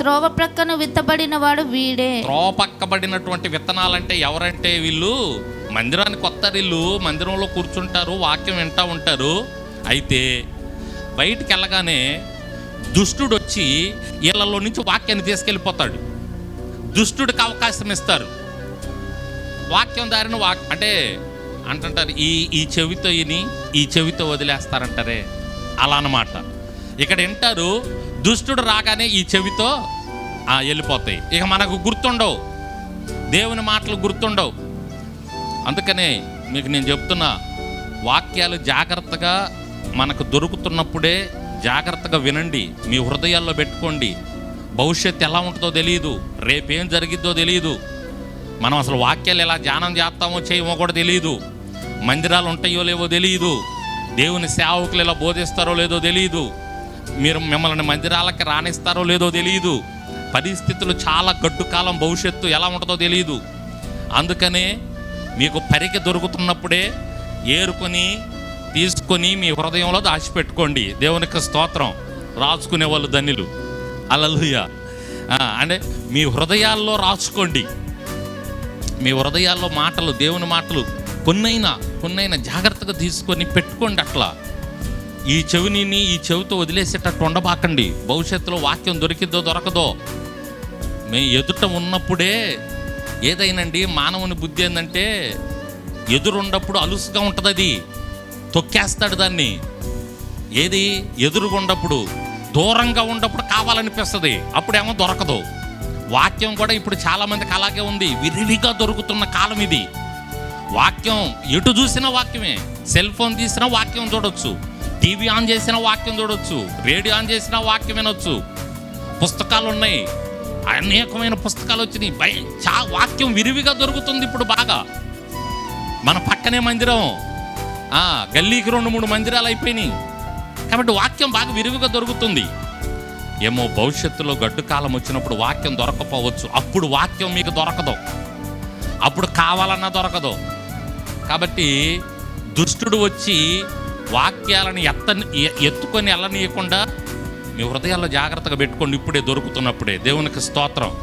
త్రోవ ప్రక్కన విత్తబడిన వాడు వీడే. త్రోవ పక్కబడినటువంటి విత్తనాలంటే ఎవరంటే వీళ్ళు మందిరానికి వస్తారు, వీళ్ళు మందిరంలో కూర్చుంటారు, వాక్యం వింటూ ఉంటారు. అయితే బయటికి వెళ్ళగానే దుష్టుడు వచ్చి వీళ్ళలో నుంచి వాక్యాన్ని తీసుకెళ్ళిపోతాడు. దుష్టుడికి అవకాశం ఇస్తారు. వాక్యం దారిని అంటే అంటుంటారు, ఈ చెవితో విని ఈ చెవితో వదిలేస్తారంటారే, అలా అన్నమాట. ఇక్కడ వింటారు, దుష్టుడు రాగానే ఈ చెవితో వెళ్ళిపోతాయి. ఇక మనకు గుర్తుండవు, దేవుని మాటలు గుర్తుండవు. అందుకనే మీకు నేను చెప్తున్నా, వాక్యాలు జాగ్రత్తగా మనకు దొరుకుతున్నప్పుడే జాగ్రత్తగా వినండి, మీ హృదయాల్లో పెట్టుకోండి. భవిష్యత్తు ఎలా ఉంటుందో తెలియదు, రేపేం జరిగిద్దో తెలియదు. మనం అసలు వాక్యాలు ఎలా ధ్యానం చేస్తామో చేయమో కూడా తెలియదు. మందిరాలు ఉంటాయో లేవో తెలియదు. దేవుని సేవకులు ఎలా బోధిస్తారో లేదో తెలియదు. మిమ్మల్ని మందిరాలకి రాణిస్తారో లేదో తెలియదు. పరిస్థితులు చాలా గడ్డు కాలం, భవిష్యత్తు ఎలా ఉంటుందో తెలియదు. అందుకనే మీకు పరిక దొరుకుతున్నప్పుడే ఏరుకొని తీసుకొని మీ హృదయంలో దాచిపెట్టుకోండి. దేవునికి స్తోత్రం. రాసుకునే వాళ్ళు ధన్యులు. హల్లెలూయా. అంటే మీ హృదయాల్లో రాసుకోండి. మీ హృదయాల్లో మాటలు, దేవుని మాటలు కొన్నైనా జాగ్రత్తగా తీసుకొని పెట్టుకోండి. అట్లా ఈ చెవిని ఈ చెవితో వదిలేసేటట్టు ఉండబాకండి. భవిష్యత్తులో వాక్యం దొరికిద్దో దొరకదో. మేము ఎదుట ఉన్నప్పుడే ఏదైనండి, మానవుని బుద్ధి ఏంటంటే ఎదురున్నప్పుడు అలుసుగా ఉంటుంది, అది తొక్కేస్తాడు దాన్ని. ఏది ఎదురుగా ఉన్నప్పుడు, దూరంగా ఉన్నప్పుడు కావాలనిపిస్తుంది, అప్పుడేమో దొరకదు. వాక్యం కూడా ఇప్పుడు చాలామందికి అలాగే ఉంది. విరివిగా దొరుకుతున్న కాలం ఇది. వాక్యం ఎటు చూసినా వాక్యమే. సెల్ ఫోన్ తీసినా వాక్యం చూడొచ్చు, టీవీ ఆన్ చేసినా వాక్యం చూడొచ్చు, రేడియో ఆన్ చేసినా వాక్యం వినొచ్చు. పుస్తకాలు ఉన్నాయి, అనేకమైన పుస్తకాలు వచ్చినాయి. వాక్యం విరివిగా దొరుకుతుంది ఇప్పుడు బాగా. మన పక్కనే మందిరం, గల్లీకి 2-3 మందిరాలు అయిపోయినాయి. కాబట్టి వాక్యం బాగా విరివిగా దొరుకుతుంది. ఏమో భవిష్యత్తులో గడ్డు కాలం వచ్చినప్పుడు వాక్యం దొరకపోవచ్చు. అప్పుడు వాక్యం మీకు దొరకదు, అప్పుడు కావాలన్నా దొరకదు. కాబట్టి దుష్టుడు వచ్చి వాక్యాలను ఎత్తుకొని వెళ్ళనీయకుండా మీ హృదయాల్లో జాగ్రత్తగా పెట్టుకోండి, ఇప్పుడే దొరుకుతున్నప్పుడే. దేవునికి స్తోత్రం.